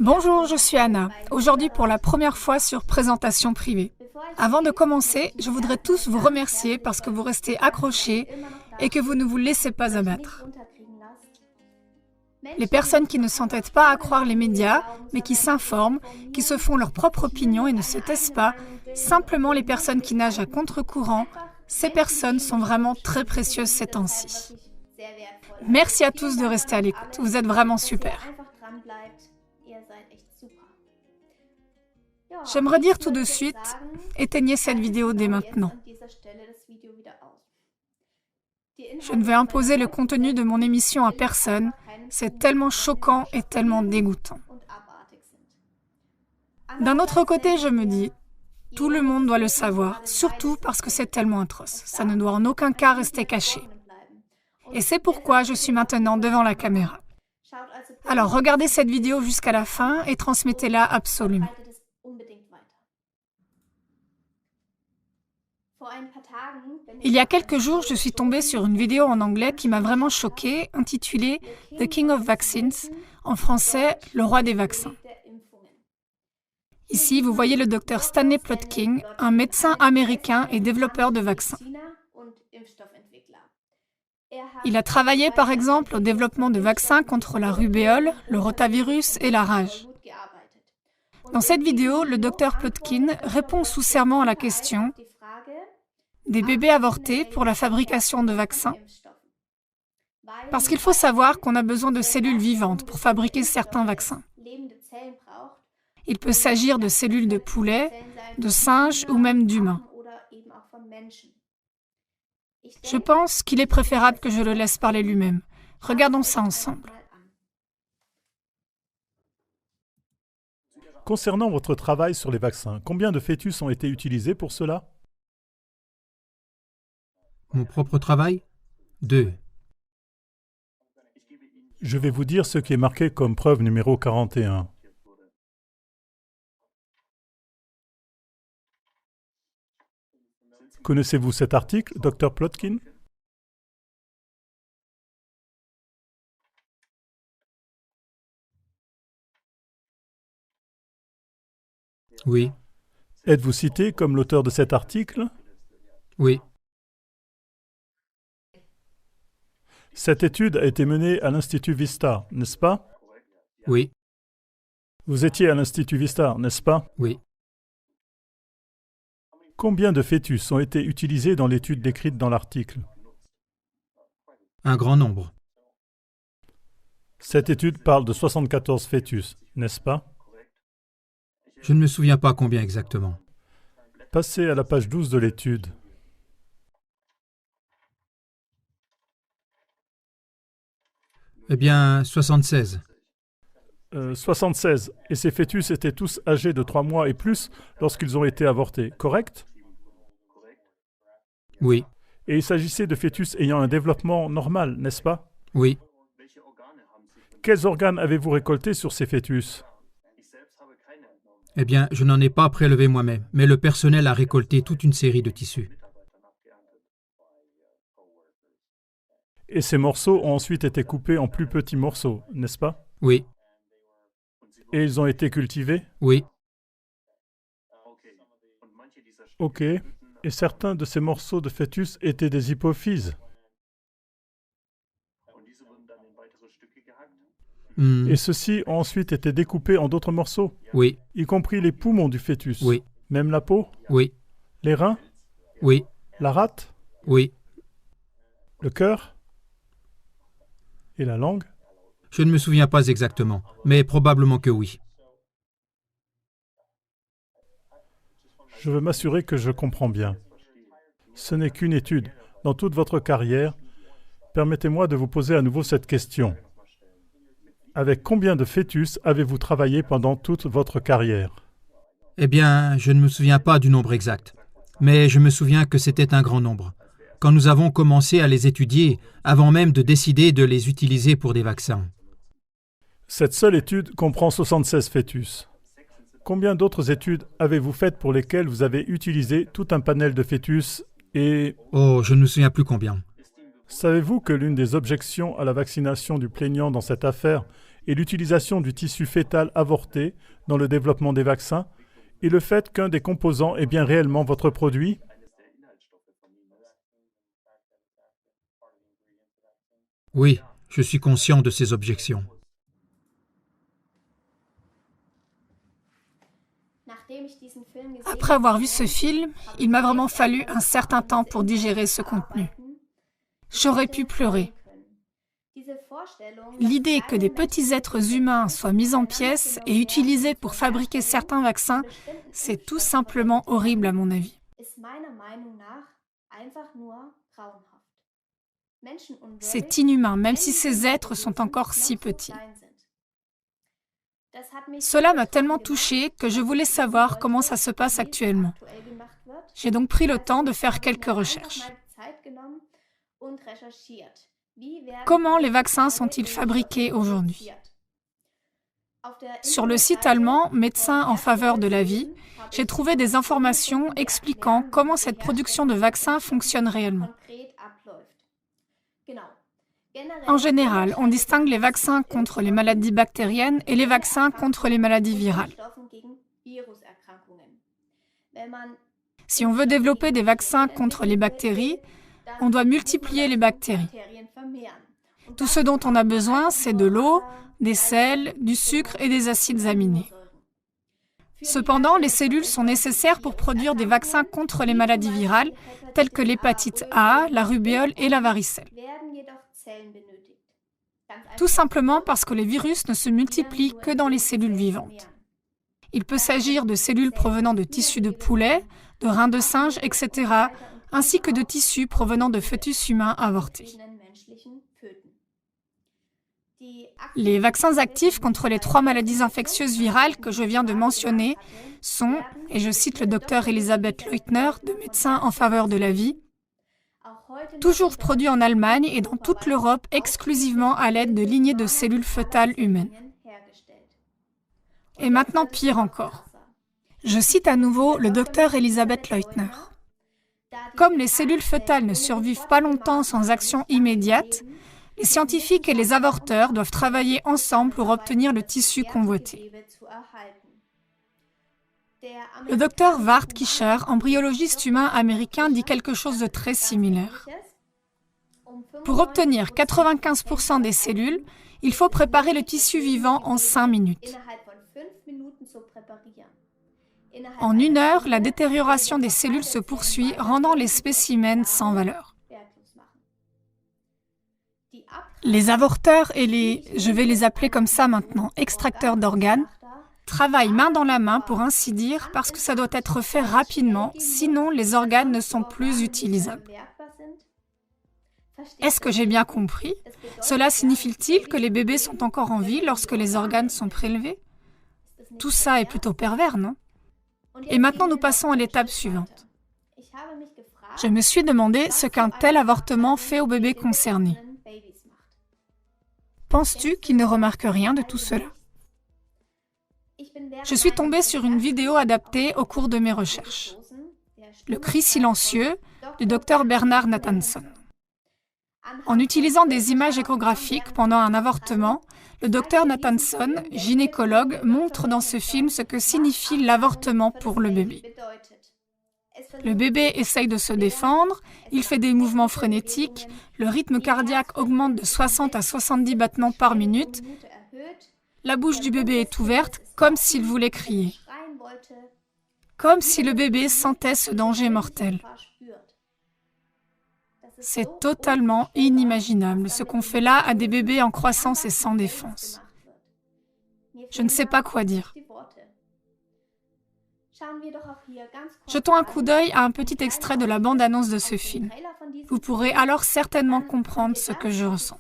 Bonjour, je suis Anna. Aujourd'hui pour la première fois sur Présentation privée. Avant de commencer, je voudrais tous vous remercier parce que vous restez accrochés et que vous ne vous laissez pas abattre. Les personnes qui ne s'entêtent pas à croire les médias, mais qui s'informent, qui se font leur propre opinion et ne se taisent pas, simplement les personnes qui nagent à contre-courant, ces personnes sont vraiment très précieuses ces temps-ci. Merci à tous de rester à l'écoute, vous êtes vraiment super. J'aimerais dire tout de suite, éteignez cette vidéo dès maintenant. Je ne vais imposer le contenu de mon émission à personne, c'est tellement choquant et tellement dégoûtant. D'un autre côté, je me dis, tout le monde doit le savoir, surtout parce que c'est tellement atroce. Ça ne doit en aucun cas rester caché. Et c'est pourquoi je suis maintenant devant la caméra. Alors regardez cette vidéo jusqu'à la fin et transmettez-la absolument. Il y a quelques jours, je suis tombée sur une vidéo en anglais qui m'a vraiment choquée, intitulée « The King of Vaccines », en français « Le roi des vaccins ». Ici, vous voyez le docteur Stanley Plotkin, un médecin américain et développeur de vaccins. Il a travaillé par exemple au développement de vaccins contre la rubéole, le rotavirus et la rage. Dans cette vidéo, le docteur Plotkin répond sous serment à la question « Des bébés avortés pour la fabrication de vaccins ?» Parce qu'il faut savoir qu'on a besoin de cellules vivantes pour fabriquer certains vaccins. Il peut s'agir de cellules de poulet, de singes ou même d'humains. Je pense qu'il est préférable que je le laisse parler lui-même. Regardons ça ensemble. Concernant votre travail sur les vaccins, combien de fœtus ont été utilisés pour cela? Mon propre travail? 2. Je vais vous dire ce qui est marqué comme preuve numéro 41. Connaissez-vous cet article, Dr. Plotkin? Oui. Êtes-vous cité comme l'auteur de cet article? Oui. Cette étude a été menée à l'Institut Vista, n'est-ce pas? Oui. Vous étiez à l'Institut Vista, n'est-ce pas? Oui. Combien de fœtus ont été utilisés dans l'étude décrite dans l'article? Un grand nombre. Cette étude parle de 74 fœtus, n'est-ce pas? Je ne me souviens pas combien exactement. Passez à la page 12 de l'étude. Eh bien, 76. 76. Et ces fœtus étaient tous âgés de 3 mois et plus lorsqu'ils ont été avortés, correct? Oui. Et il s'agissait de fœtus ayant un développement normal, n'est-ce pas? Oui. Quels organes avez-vous récoltés sur ces fœtus? Eh bien, je n'en ai pas prélevé moi-même, mais le personnel a récolté toute une série de tissus. Et ces morceaux ont ensuite été coupés en plus petits morceaux, n'est-ce pas? Oui. Et ils ont été cultivés? Oui. Ok. Et certains de ces morceaux de fœtus étaient des hypophyses. Et ceux-ci ont ensuite été découpés en d'autres morceaux? Oui. Y compris les poumons du fœtus? Oui. Même la peau? Oui. Les reins? Oui. La rate? Oui. Le cœur? Et la langue? Je ne me souviens pas exactement, mais probablement que oui. Je veux m'assurer que je comprends bien. Ce n'est qu'une étude. Dans toute votre carrière, permettez-moi de vous poser à nouveau cette question. Avec combien de fœtus avez-vous travaillé pendant toute votre carrière? Eh bien, je ne me souviens pas du nombre exact, mais je me souviens que c'était un grand nombre. Quand nous avons commencé à les étudier, avant même de décider de les utiliser pour des vaccins. Cette seule étude comprend 76 fœtus. Combien d'autres études avez-vous faites pour lesquelles vous avez utilisé tout un panel de fœtus et... Oh, je ne me souviens plus combien. Savez-vous que l'une des objections à la vaccination du plaignant dans cette affaire et l'utilisation du tissu fœtal avorté dans le développement des vaccins et le fait qu'un des composants est bien réellement votre produit? Oui, je suis conscient de ces objections. Après avoir vu ce film, il m'a vraiment fallu un certain temps pour digérer ce contenu. J'aurais pu pleurer. L'idée que des petits êtres humains soient mis en pièces et utilisés pour fabriquer certains vaccins, c'est tout simplement horrible à mon avis. C'est inhumain, même si ces êtres sont encore si petits. Cela m'a tellement touchée que je voulais savoir comment ça se passe actuellement. J'ai donc pris le temps de faire quelques recherches. Comment les vaccins sont-ils fabriqués aujourd'hui? Sur le site allemand Médecins en faveur de la vie, j'ai trouvé des informations expliquant comment cette production de vaccins fonctionne réellement. En général, on distingue les vaccins contre les maladies bactériennes et les vaccins contre les maladies virales. Si on veut développer des vaccins contre les bactéries, on doit multiplier les bactéries. Tout ce dont on a besoin, c'est de l'eau, des sels, du sucre et des acides aminés. Cependant, les cellules sont nécessaires pour produire des vaccins contre les maladies virales, telles que l'hépatite A, la rubéole et la varicelle. Tout simplement parce que les virus ne se multiplient que dans les cellules vivantes. Il peut s'agir de cellules provenant de tissus de poulet, de reins de singe, etc., ainsi que de tissus provenant de fœtus humains avortés. Les vaccins actifs contre les 3 maladies infectieuses virales que je viens de mentionner sont, et je cite le docteur Elisabeth Leutner de Médecins en faveur de la vie, toujours produits en Allemagne et dans toute l'Europe exclusivement à l'aide de lignées de cellules fœtales humaines. Et maintenant pire encore. Je cite à nouveau le docteur Elisabeth Leutner. Comme les cellules fœtales ne survivent pas longtemps sans action immédiate, les scientifiques et les avorteurs doivent travailler ensemble pour obtenir le tissu convoité. Le docteur Ward Kischer, embryologiste humain américain, dit quelque chose de très similaire. Pour obtenir 95% des cellules, il faut préparer le tissu vivant en 5 minutes. En 1 heure, la détérioration des cellules se poursuit, rendant les spécimens sans valeur. Les avorteurs et les, je vais les appeler comme ça maintenant, extracteurs d'organes, travaillent main dans la main pour ainsi dire parce que ça doit être fait rapidement, sinon les organes ne sont plus utilisables. Est-ce que j'ai bien compris? Cela signifie-t-il que les bébés sont encore en vie lorsque les organes sont prélevés? Tout ça est plutôt pervers, non? Et maintenant nous passons à l'étape suivante. Je me suis demandé ce qu'un tel avortement fait au bébé concerné. Penses-tu qu'il ne remarque rien de tout cela? Je suis tombée sur une vidéo adaptée au cours de mes recherches. Le cri silencieux du Dr Bernard Nathanson. En utilisant des images échographiques pendant un avortement, le Dr Nathanson, gynécologue, montre dans ce film ce que signifie l'avortement pour le bébé. Le bébé essaye de se défendre, il fait des mouvements frénétiques, le rythme cardiaque augmente de 60 à 70 battements par minute, la bouche du bébé est ouverte comme s'il voulait crier, comme si le bébé sentait ce danger mortel. C'est totalement inimaginable ce qu'on fait là à des bébés en croissance et sans défense. Je ne sais pas quoi dire. Jetons un coup d'œil à un petit extrait de la bande-annonce de ce film. Vous pourrez alors certainement comprendre ce que je ressens.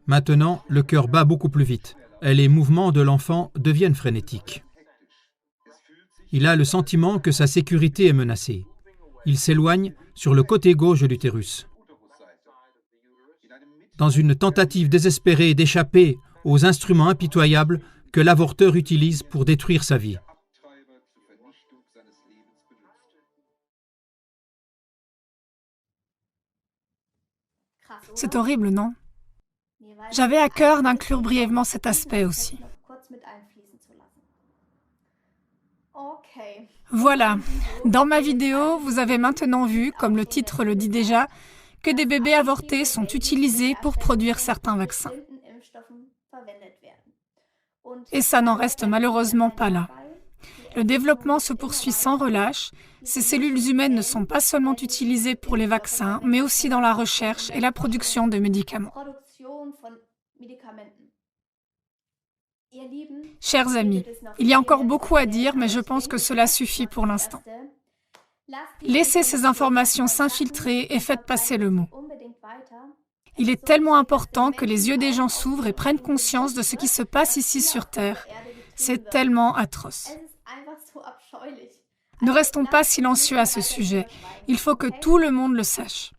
Maintenant, le cœur bat beaucoup plus vite et les mouvements de l'enfant deviennent frénétiques. Il a le sentiment que sa sécurité est menacée. Il s'éloigne sur le côté gauche de l'utérus. Dans une tentative désespérée d'échapper aux instruments impitoyables que l'avorteur utilise pour détruire sa vie. C'est horrible, non? J'avais à cœur d'inclure brièvement cet aspect aussi. Voilà, dans ma vidéo, vous avez maintenant vu, comme le titre le dit déjà, que des bébés avortés sont utilisés pour produire certains vaccins. Et ça n'en reste malheureusement pas là. Le développement se poursuit sans relâche. Ces cellules humaines ne sont pas seulement utilisées pour les vaccins, mais aussi dans la recherche et la production de médicaments. Chers amis, il y a encore beaucoup à dire, mais je pense que cela suffit pour l'instant. Laissez ces informations s'infiltrer et faites passer le mot. Il est tellement important que les yeux des gens s'ouvrent et prennent conscience de ce qui se passe ici sur Terre. C'est tellement atroce. Ne restons pas silencieux à ce sujet. Il faut que tout le monde le sache.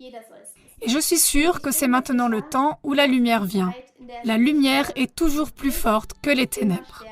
Et je suis sûre que c'est maintenant le temps où la lumière vient. La lumière est toujours plus forte que les ténèbres.